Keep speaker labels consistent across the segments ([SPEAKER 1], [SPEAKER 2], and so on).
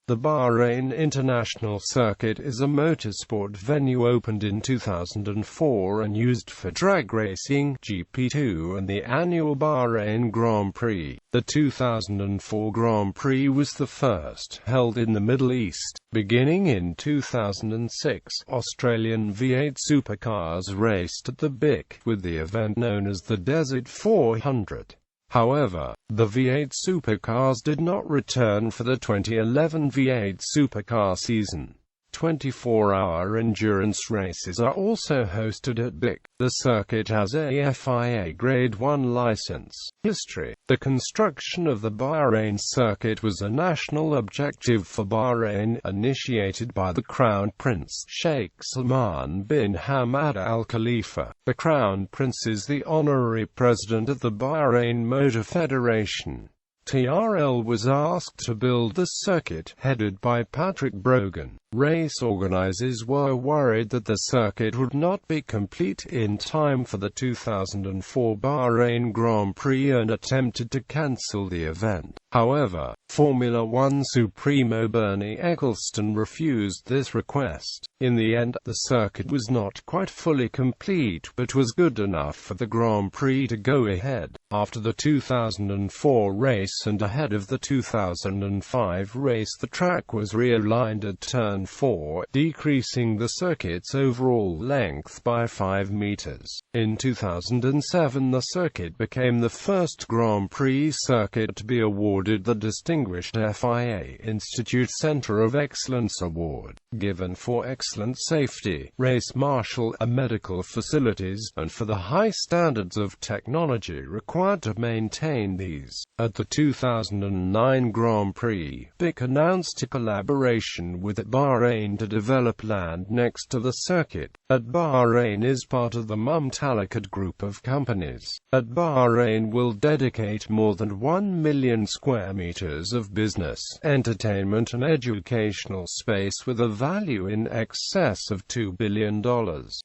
[SPEAKER 1] The Bahrain International Circuit is a motorsport venue opened in 2004 and used for drag racing (GP2) and the annual Bahrain Grand Prix. The 2004 Grand Prix was the first held in the Middle East. Beginning in 2006, Australian V8 Supercars raced at the BIC, with the event known as the Desert 400. However, the V8 Supercars did not return for the 2011 V8 Supercar season. 24-hour endurance races are also hosted at BIC. The circuit has a FIA Grade 1 license. History: the construction of the Bahrain circuit was a national objective for Bahrain, initiated by the Crown Prince, Sheikh Salman bin Hamad Al Khalifa. The Crown Prince is the honorary president of the Bahrain Motor Federation. TRL was asked to build the circuit, headed by Patrick Brogan. Race organizers were worried that the circuit would not be complete in time for the 2004 Bahrain Grand Prix and attempted to cancel the event. However, Formula One Supremo Bernie Ecclestone refused this request. In the end, the circuit was not quite fully complete, but was good enough for the Grand Prix to go ahead. After the 2004 race and ahead of the 2005 race, the track was realigned at Turn 4, decreasing the circuit's overall length by 5 meters. In 2007, the circuit became the first Grand Prix circuit to be awarded the distinguished FIA Institute Center of Excellence Award, given for excellent safety, race marshal, and medical facilities, and for the high standards of technology required to maintain these. At the 2009 Grand Prix, BIC announced a collaboration with Bahrain to develop land next to the circuit. Bahrain is part of the Mumtalakat group of companies. Bahrain will dedicate more than 1 million square meters of business, entertainment and educational space with a value in excess of $2 billion,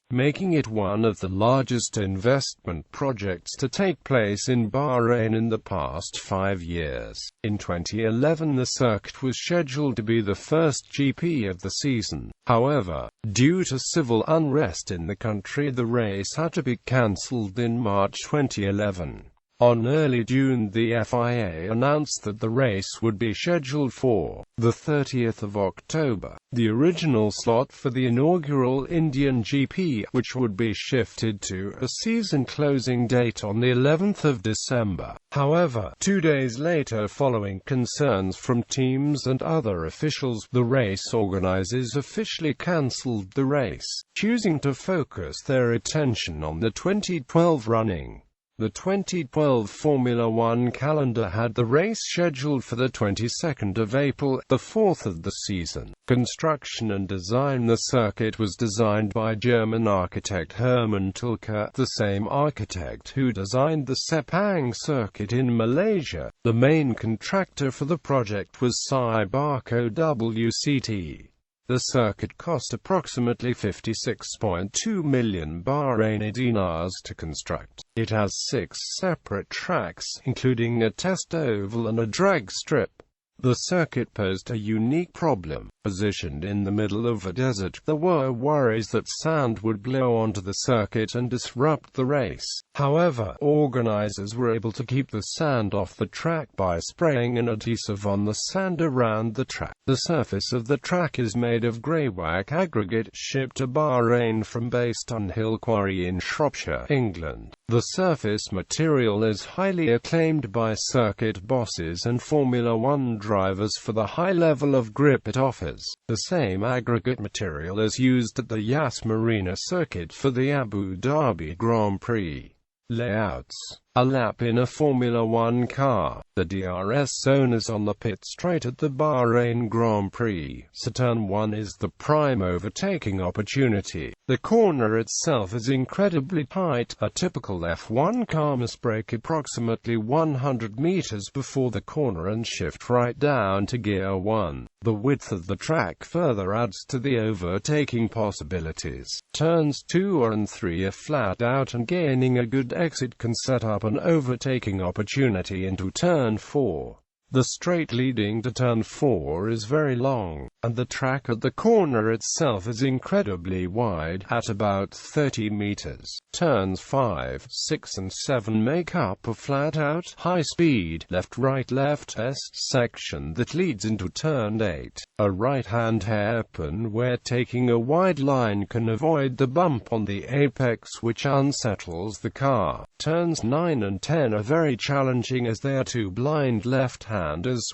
[SPEAKER 1] making it one of the largest investment projects to take place in Bahrain in the past 5 years. In 2011, the circuit was scheduled to be the first GP of the season. However, due to civil unrest in the country, the race had to be cancelled in March 2011. On early June, the FIA announced that the race would be scheduled for the 30th of October, the original slot for the inaugural Indian GP, which would be shifted to a season-closing date on the 11th of December. However, 2 days later, following concerns from teams and other officials, the race organizers officially cancelled the race, choosing to focus their attention on the 2012 running. The 2012 Formula One calendar had the race scheduled for the 22nd of April, the fourth of the season. Construction and design: the circuit was designed by German architect Hermann Tilke, the same architect who designed the Sepang circuit in Malaysia. The main contractor for the project was Cybarco WCT. The circuit cost approximately 56.2 million Bahraini dinars to construct. It has 6 separate tracks, including a test oval and a drag strip. The circuit posed a unique problem. Positioned in the middle of a desert, there were worries that sand would blow onto the circuit and disrupt the race. However, organizers were able to keep the sand off the track by spraying an adhesive on the sand around the track. The surface of the track is made of greywack aggregate, shipped to Bahrain from Bayston Hill Quarry in Shropshire, England. The surface material is highly acclaimed by circuit bosses and Formula One drivers for the high level of grip it offers. The same aggregate material is used at the Yas Marina circuit for the Abu Dhabi Grand Prix. Layouts: a lap in a Formula One car. The DRS zone is on the pit straight at the Bahrain Grand Prix, so turn 1 is the prime overtaking opportunity. The corner itself is incredibly tight. A typical F1 car must brake approximately 100 meters before the corner and shift right down to gear 1. The width of the track further adds to the overtaking possibilities. Turns 2 and 3 are flat out, and gaining a good exit can set up an overtaking opportunity into turn 4. The straight leading to turn 4 is very long, and the track at the corner itself is incredibly wide, at about 30 meters. Turns 5, 6 and 7 make up a flat-out, high-speed, left-right-left test section that leads into turn 8, a right-hand hairpin where taking a wide line can avoid the bump on the apex which unsettles the car. Turns 9 and 10 are very challenging as they are two blind left-handers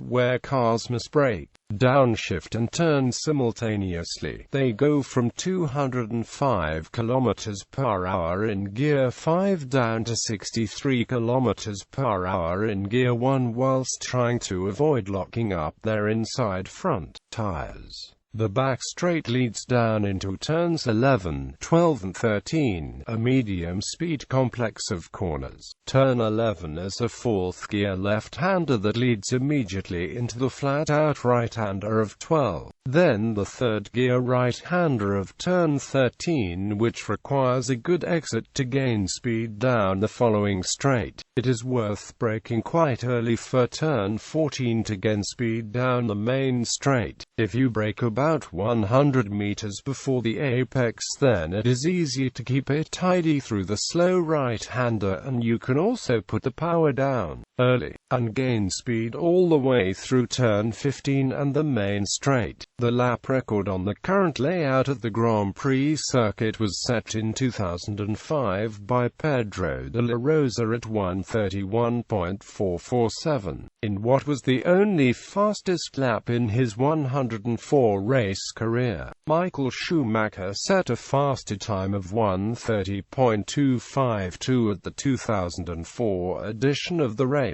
[SPEAKER 1] where cars must brake, downshift and turn simultaneously. They go from 205 km per hour in Gear 5 down to 63 km per hour in Gear 1 whilst trying to avoid locking up their inside front tires. The back straight leads down into turns 11, 12 and 13, a medium-speed complex of corners. Turn 11 is a fourth-gear left-hander that leads immediately into the flat-out right-hander of 12. Then the third-gear right-hander of turn 13, which requires a good exit to gain speed down the following straight. It is worth braking quite early for turn 14 to gain speed down the main straight. If you brake about 100 meters before the apex, then it is easy to keep it tidy through the slow right-hander, and you can also put the power down early and gain speed all the way through turn 15 and the main straight. The lap record on the current layout of the Grand Prix circuit was set in 2005 by Pedro de la Rosa at 1:31.447, in what was the only fastest lap in his 104-race career. Michael Schumacher set a faster time of 1:30.252 at the 2004 edition of the race,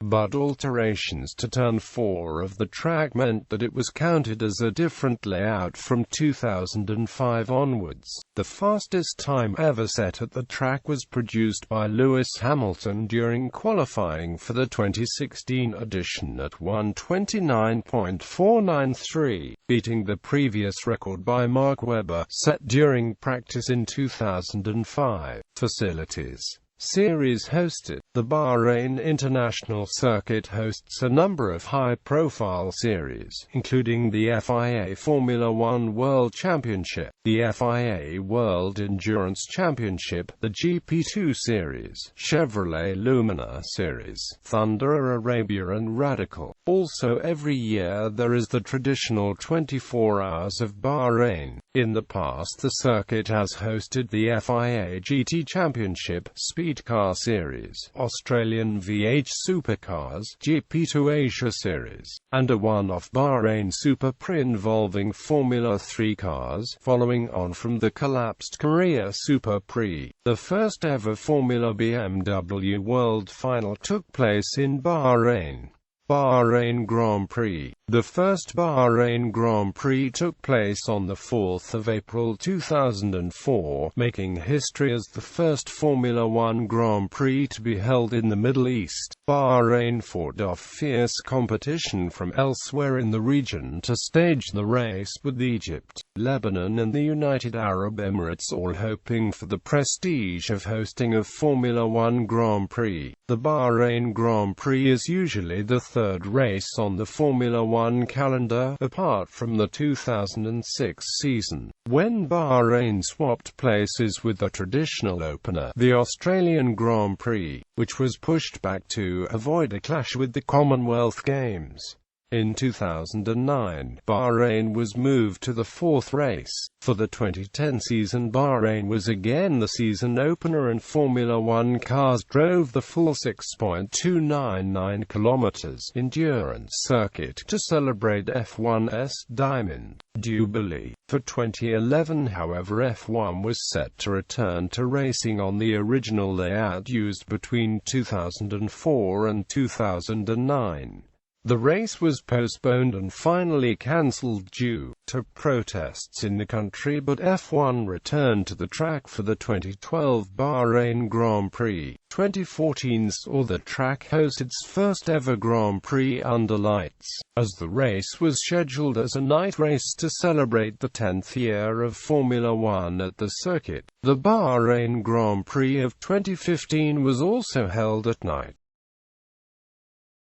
[SPEAKER 1] but alterations to turn 4 of the track meant that it was counted as a different layout from 2005 onwards. The fastest time ever set at the track was produced by Lewis Hamilton during qualifying for the 2016 edition at 1:29.493, beating the previous record by Mark Webber, set during practice in 2005. Facilities. Series hosted. The Bahrain International Circuit hosts a number of high-profile series, including the FIA Formula One World Championship, the FIA World Endurance Championship, the GP2 Series, Chevrolet Lumina Series, Thunder Arabia and Radical. Also every year there is the traditional 24 Hours of Bahrain. In the past the circuit has hosted the FIA GT Championship, Speedcar Series, Australian V8 Supercars, GP2 Asia Series, and a one-off Bahrain Superprix involving Formula 3 cars, following on from the collapsed Korea Superprix. The first ever Formula BMW World Final took place in Bahrain. Bahrain Grand Prix. The first Bahrain Grand Prix took place on the 4th of April 2004, making history as the first Formula One Grand Prix to be held in the Middle East. Bahrain fought off fierce competition from elsewhere in the region to stage the race, with Egypt, Lebanon and the United Arab Emirates all hoping for the prestige of hosting a Formula One Grand Prix. The Bahrain Grand Prix is usually the third race on the Formula One calendar, apart from the 2006 season, when Bahrain swapped places with the traditional opener, the Australian Grand Prix, which was pushed back to avoid a clash with the Commonwealth Games. In 2009, Bahrain was moved to the fourth race. For the 2010 season, Bahrain was again the season opener and Formula One cars drove the full 6.299 km endurance circuit to celebrate F1's Diamond Jubilee. For 2011, however, F1 was set to return to racing on the original layout used between 2004 and 2009. The race was postponed and finally cancelled due to protests in the country, but F1 returned to the track for the 2012 Bahrain Grand Prix. 2014 saw the track host its first ever Grand Prix under lights, as the race was scheduled as a night race to celebrate the 10th year of Formula One at the circuit. The Bahrain Grand Prix of 2015 was also held at night.